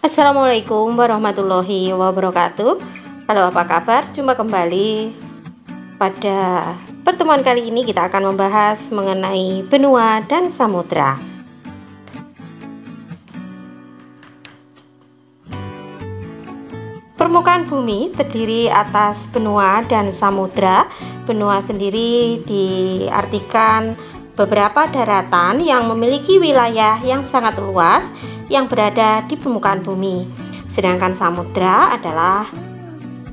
Assalamualaikum warahmatullahi wabarakatuh. Halo, apa kabar? Jumpa kembali. Pada pertemuan kali ini kita akan membahas mengenai benua dan samudra. Permukaan bumi terdiri atas benua dan samudra. Benua sendiri diartikan beberapa daratan yang memiliki wilayah yang sangat luas yang berada di permukaan bumi. Sedangkan samudra adalah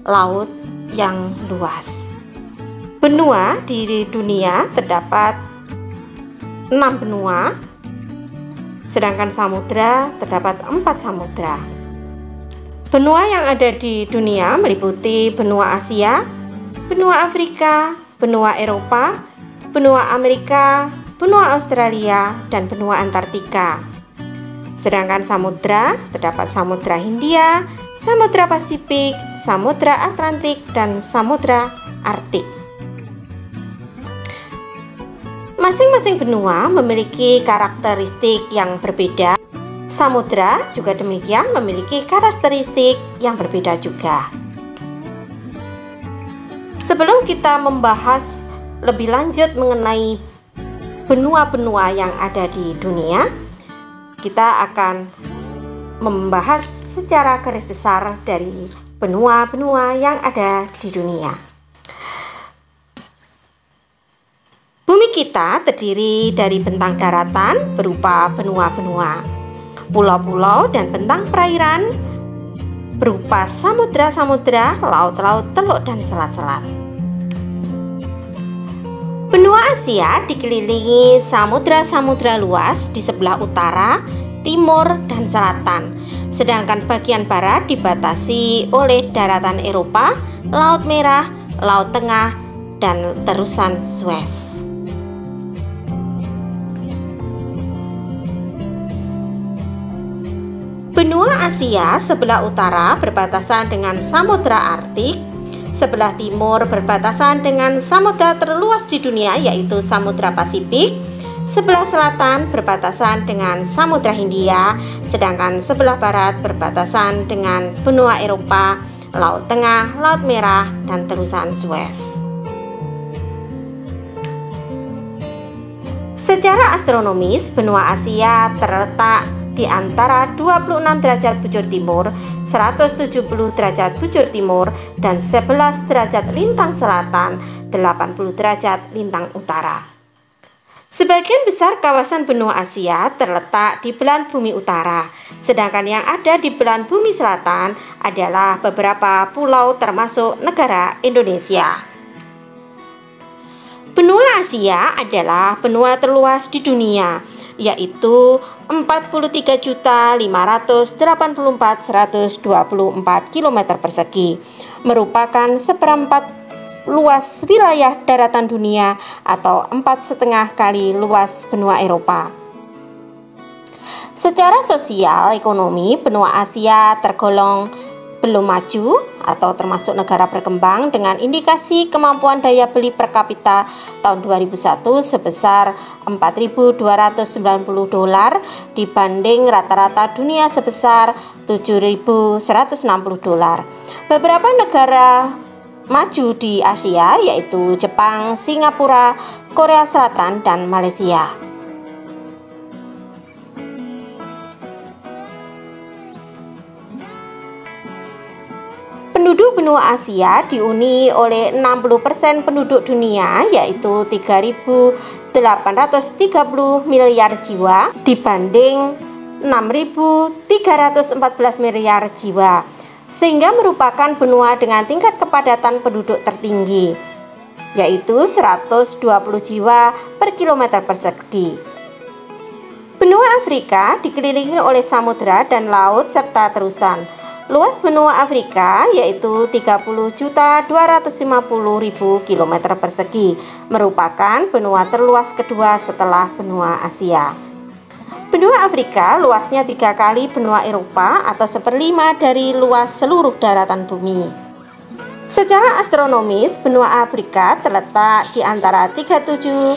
laut yang luas. Benua di dunia terdapat 6 benua, sedangkan samudra terdapat 4 samudra. Benua yang ada di dunia meliputi benua Asia, benua Afrika, benua Eropa, benua Amerika, benua Australia, dan benua Antartika. Sedangkan samudra terdapat Samudra Hindia, Samudra Pasifik, Samudra Atlantik, dan Samudra Arktik. Masing-masing benua memiliki karakteristik yang berbeda. Samudra juga demikian memiliki karakteristik yang berbeda juga. Sebelum kita membahas lebih lanjut mengenai benua-benua yang ada di dunia, kita akan membahas secara garis besar dari benua-benua yang ada di dunia. Bumi kita terdiri dari bentang daratan berupa benua-benua, pulau-pulau dan bentang perairan berupa samudra-samudra, laut-laut, teluk, dan selat-selat. Benua Asia dikelilingi samudra-samudra luas di sebelah utara, timur, dan selatan. Sedangkan bagian barat dibatasi oleh daratan Eropa, Laut Merah, Laut Tengah, dan terusan Suez. Benua Asia sebelah utara berbatasan dengan Samudra Arktik, sebelah timur berbatasan dengan samudra terluas di dunia yaitu Samudra Pasifik, sebelah selatan berbatasan dengan Samudra Hindia, sedangkan sebelah barat berbatasan dengan benua Eropa, Laut Tengah, Laut Merah, dan terusan Suez. Secara astronomis, benua Asia terletak di antara 26 derajat bujur timur, 170 derajat bujur timur, dan 11 derajat lintang selatan, 80 derajat lintang utara. Sebagian besar kawasan benua Asia terletak di belahan bumi utara, sedangkan yang ada di belahan bumi selatan adalah beberapa pulau termasuk negara Indonesia. Benua Asia adalah benua terluas di dunia, yaitu 43.584.124 km persegi, merupakan seperempat luas wilayah daratan dunia atau 4,5 kali luas benua Eropa. Secara sosial ekonomi, benua Asia tergolong belum maju atau termasuk negara berkembang dengan indikasi kemampuan daya beli per kapita tahun 2001 sebesar $4.290 dibanding rata-rata dunia sebesar $7.160. Beberapa negara maju di Asia yaitu Jepang, Singapura, Korea Selatan, dan Malaysia. Penduduk benua Asia dihuni oleh 60% penduduk dunia yaitu 3.830 miliar jiwa dibanding 6.314 miliar jiwa, sehingga merupakan benua dengan tingkat kepadatan penduduk tertinggi yaitu 120 jiwa per kilometer persegi. Benua Afrika dikelilingi oleh samudra dan laut serta terusan. Luas benua Afrika yaitu 30.250.000 km persegi, merupakan benua terluas kedua setelah benua Asia. Benua Afrika luasnya 3 kali benua Eropa atau 1/5 dari luas seluruh daratan bumi. Secara astronomis, benua Afrika terletak di antara 37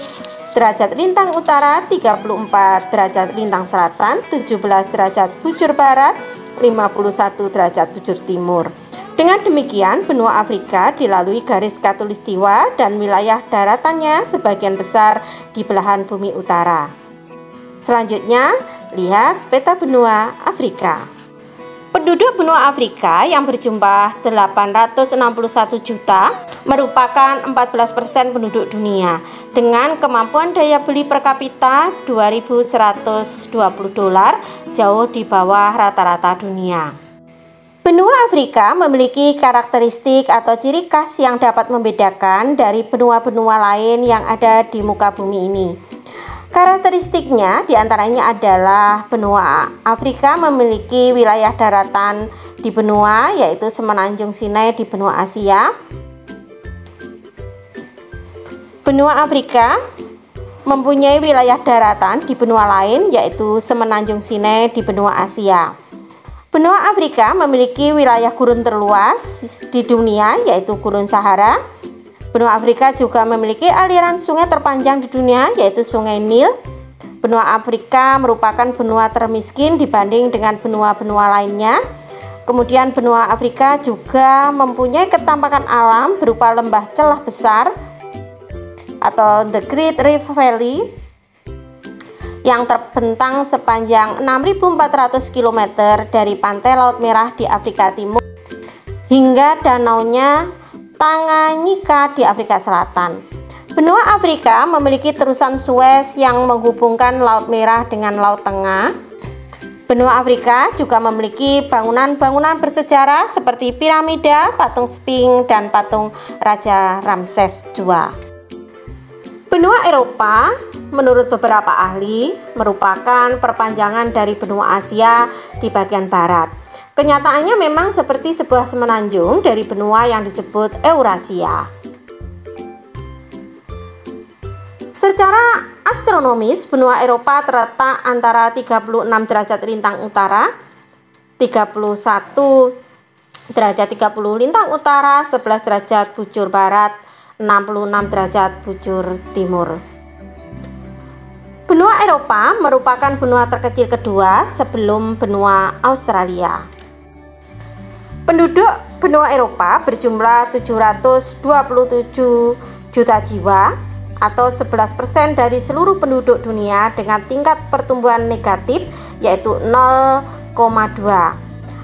derajat lintang utara, 34 derajat lintang selatan, 17 derajat bujur barat, 51 derajat bujur timur. Dengan demikian, benua Afrika dilalui garis khatulistiwa dan wilayah daratannya sebagian besar di belahan bumi utara. Selanjutnya, lihat peta benua Afrika. Penduduk benua Afrika yang berjumlah 861 juta merupakan 14% penduduk dunia dengan kemampuan daya beli per kapita 2.120 dolar, jauh di bawah rata-rata dunia. Benua Afrika memiliki karakteristik atau ciri khas yang dapat membedakan dari benua-benua lain yang ada di muka bumi ini. Karakteristiknya diantaranya adalah benua Afrika memiliki wilayah daratan di benua, yaitu Semenanjung Sinai di benua Asia. Benua Afrika mempunyai wilayah daratan di benua lain, yaitu Semenanjung Sinai di benua Asia. Benua Afrika memiliki wilayah gurun terluas di dunia, yaitu Gurun Sahara. Benua Afrika juga memiliki aliran sungai terpanjang di dunia, yaitu Sungai Nil. Benua Afrika merupakan benua termiskin dibanding dengan benua-benua lainnya. Kemudian benua Afrika juga mempunyai ketampanan alam berupa lembah celah besar atau The Great Rift Valley yang terbentang sepanjang 6.400 km dari pantai Laut Merah di Afrika Timur hingga danaunya Tanganyika di Afrika Selatan. Benua Afrika memiliki terusan Suez yang menghubungkan Laut Merah dengan Laut Tengah. Benua Afrika juga memiliki bangunan-bangunan bersejarah seperti piramida, patung Sphinx, dan patung Raja Ramses II. Benua Eropa, menurut beberapa ahli, merupakan perpanjangan dari benua Asia di bagian barat. Kenyataannya memang seperti sebuah semenanjung dari benua yang disebut Eurasia. Secara astronomis, benua Eropa terletak antara 36 derajat lintang utara, 31 derajat 30 lintang utara, 11 derajat bujur barat, 66 derajat bujur timur. Benua Eropa merupakan benua terkecil kedua sebelum benua Australia. Penduduk benua Eropa berjumlah 727 juta jiwa atau 11% dari seluruh penduduk dunia dengan tingkat pertumbuhan negatif yaitu 0,2.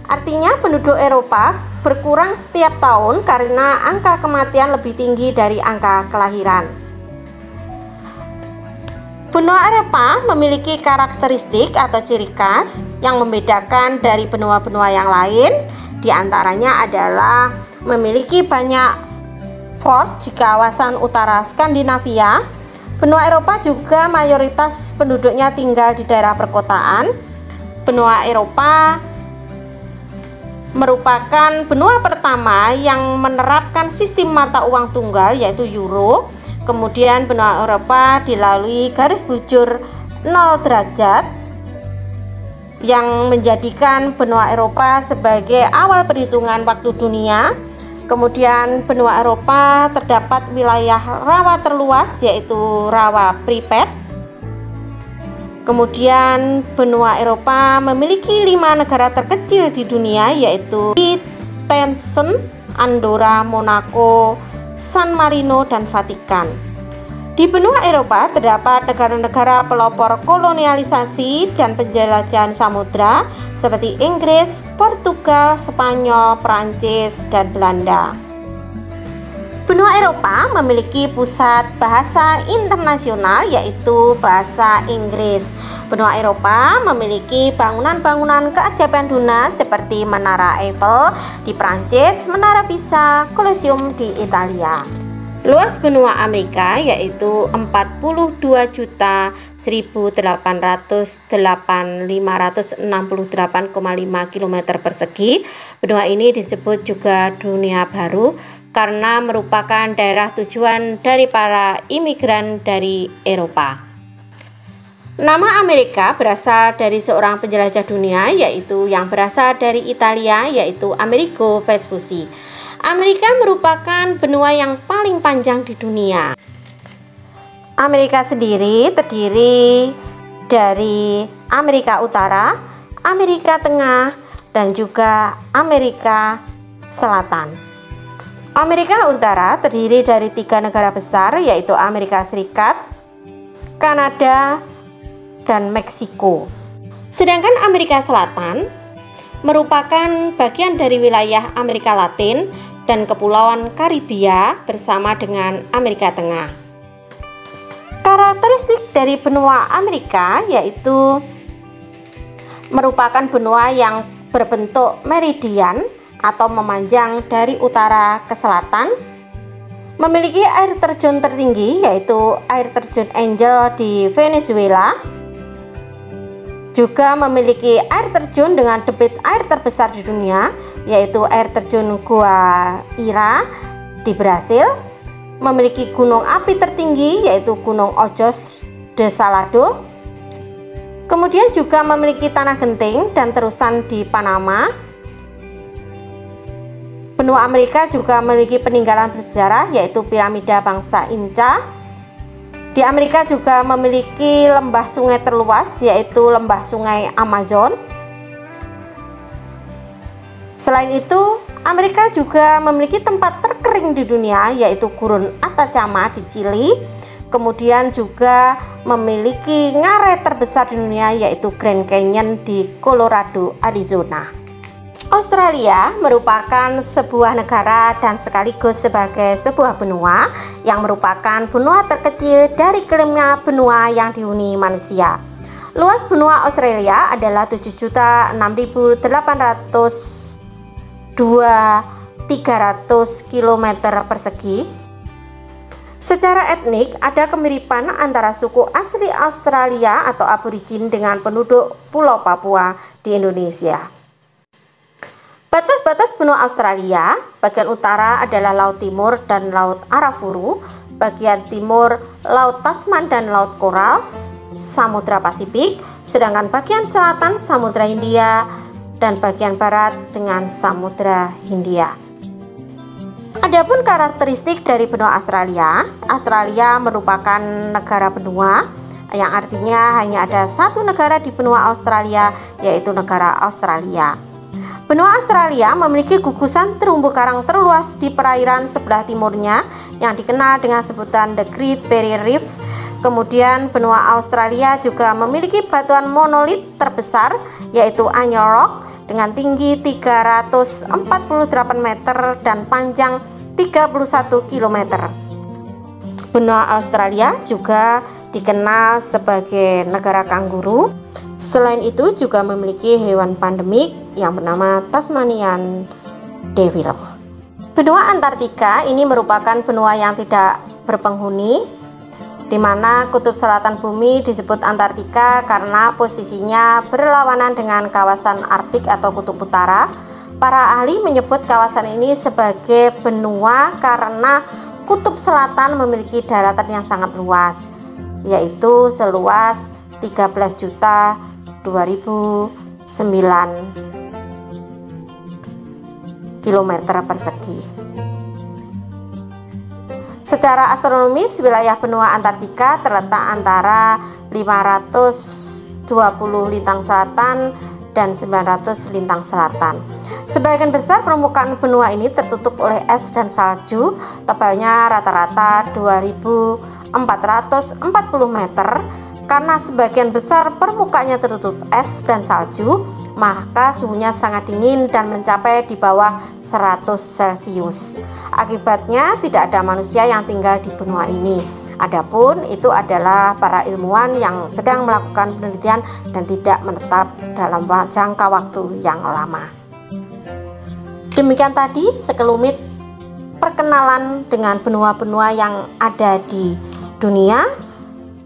Artinya penduduk Eropa berkurang setiap tahun karena angka kematian lebih tinggi dari angka kelahiran. Benua Eropa memiliki karakteristik atau ciri khas yang membedakan dari benua-benua yang lain. Di antaranya adalah memiliki banyak fort di kawasan utara Skandinavia. Benua Eropa juga mayoritas penduduknya tinggal di daerah perkotaan. Benua Eropa merupakan benua pertama yang menerapkan sistem mata uang tunggal yaitu euro. Kemudian benua Eropa dilalui garis bujur 0 derajat yang menjadikan benua Eropa sebagai awal perhitungan waktu dunia. Kemudian benua Eropa terdapat wilayah rawa terluas yaitu rawa Pripet. Kemudian benua Eropa memiliki 5 negara terkecil di dunia yaitu Liechtenstein, Andorra, Monaco, San Marino, dan Vatikan. Di benua Eropa terdapat negara-negara pelopor kolonialisasi dan penjelajahan samudra seperti Inggris, Portugal, Spanyol, Prancis, dan Belanda. Benua Eropa memiliki pusat bahasa internasional yaitu bahasa Inggris. Benua Eropa memiliki bangunan-bangunan keajaiban dunia seperti Menara Eiffel di Prancis, Menara Pisa, Colosseum di Italia. Luas benua Amerika yaitu 42.1808.568,5 km persegi. Benua ini disebut juga dunia baru karena merupakan daerah tujuan dari para imigran dari Eropa. Nama Amerika berasal dari seorang penjelajah dunia yaitu yang berasal dari Italia yaitu Amerigo Vespucci. Amerika merupakan benua yang paling panjang di dunia. Amerika sendiri terdiri dari Amerika Utara, Amerika Tengah, dan juga Amerika Selatan. Amerika Utara terdiri dari 3 negara besar, yaitu Amerika Serikat, Kanada, dan Meksiko. Sedangkan Amerika Selatan merupakan bagian dari wilayah Amerika Latin dan Kepulauan Karibia bersama dengan Amerika Tengah. Karakteristik dari benua Amerika yaitu merupakan benua yang berbentuk meridian atau memanjang dari utara ke selatan, memiliki air terjun tertinggi yaitu air terjun Angel di Venezuela, juga memiliki air terjun dengan debit air terbesar di dunia yaitu air terjun Guaíra di Brasil, memiliki gunung api tertinggi yaitu Gunung Ojos de Salado, kemudian juga memiliki tanah genting dan terusan di Panama. Benua Amerika juga memiliki peninggalan bersejarah yaitu piramida bangsa Inca. Di Amerika juga memiliki lembah sungai terluas yaitu lembah sungai Amazon. Selain itu, Amerika juga memiliki tempat terkering di dunia yaitu Gurun Atacama di Chili. Kemudian juga memiliki ngarai terbesar di dunia yaitu Grand Canyon di Colorado, Arizona. Australia merupakan sebuah negara dan sekaligus sebagai sebuah benua yang merupakan benua terkecil dari kelima benua yang dihuni manusia. Luas benua Australia adalah 7.006.802 300 km persegi. Secara etnik ada kemiripan antara suku asli Australia atau aborigin dengan penduduk Pulau Papua di Indonesia. Batas-batas benua Australia, bagian utara adalah Laut Timur dan Laut Arafuru, bagian timur Laut Tasman dan Laut Koral, Samudra Pasifik, sedangkan bagian selatan Samudra Hindia dan bagian barat dengan Samudra Hindia. Adapun karakteristik dari benua Australia, Australia merupakan negara benua yang artinya hanya ada satu negara di benua Australia yaitu negara Australia. Benua Australia memiliki gugusan terumbu karang terluas di perairan sebelah timurnya yang dikenal dengan sebutan The Great Barrier Reef. Kemudian benua Australia juga memiliki batuan monolit terbesar yaitu Annual Rock dengan tinggi 348 meter dan panjang 31 km. Benua Australia juga dikenal sebagai negara kanguru. Selain itu juga memiliki hewan pandemik yang bernama Tasmanian Devil. Benua Antartika ini merupakan benua yang tidak berpenghuni, di mana kutub selatan bumi disebut Antartika karena posisinya berlawanan dengan kawasan Arktik atau kutub utara. Para ahli menyebut kawasan ini sebagai benua karena kutub selatan memiliki daratan yang sangat luas, yaitu seluas 13.002.009 km persegi. Secara astronomis, wilayah benua Antartika terletak antara 520 lintang selatan dan 900 lintang selatan. Sebagian besar permukaan benua ini tertutup oleh es dan salju, tebalnya rata-rata 2.440 meter. Karena sebagian besar permukaannya tertutup es dan salju, maka suhunya sangat dingin dan mencapai di bawah 100 Celcius. Akibatnya tidak ada manusia yang tinggal di benua ini. Adapun itu adalah para ilmuwan yang sedang melakukan penelitian dan tidak menetap dalam jangka waktu yang lama. Demikian tadi sekelumit perkenalan dengan benua-benua yang ada di dunia.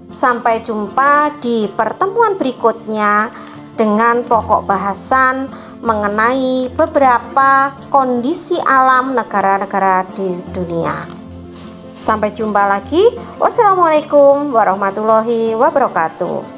Sampai jumpa di pertemuan berikutnya dengan pokok bahasan mengenai beberapa kondisi alam negara-negara di dunia. Sampai jumpa lagi. Wassalamualaikum warahmatullahi wabarakatuh.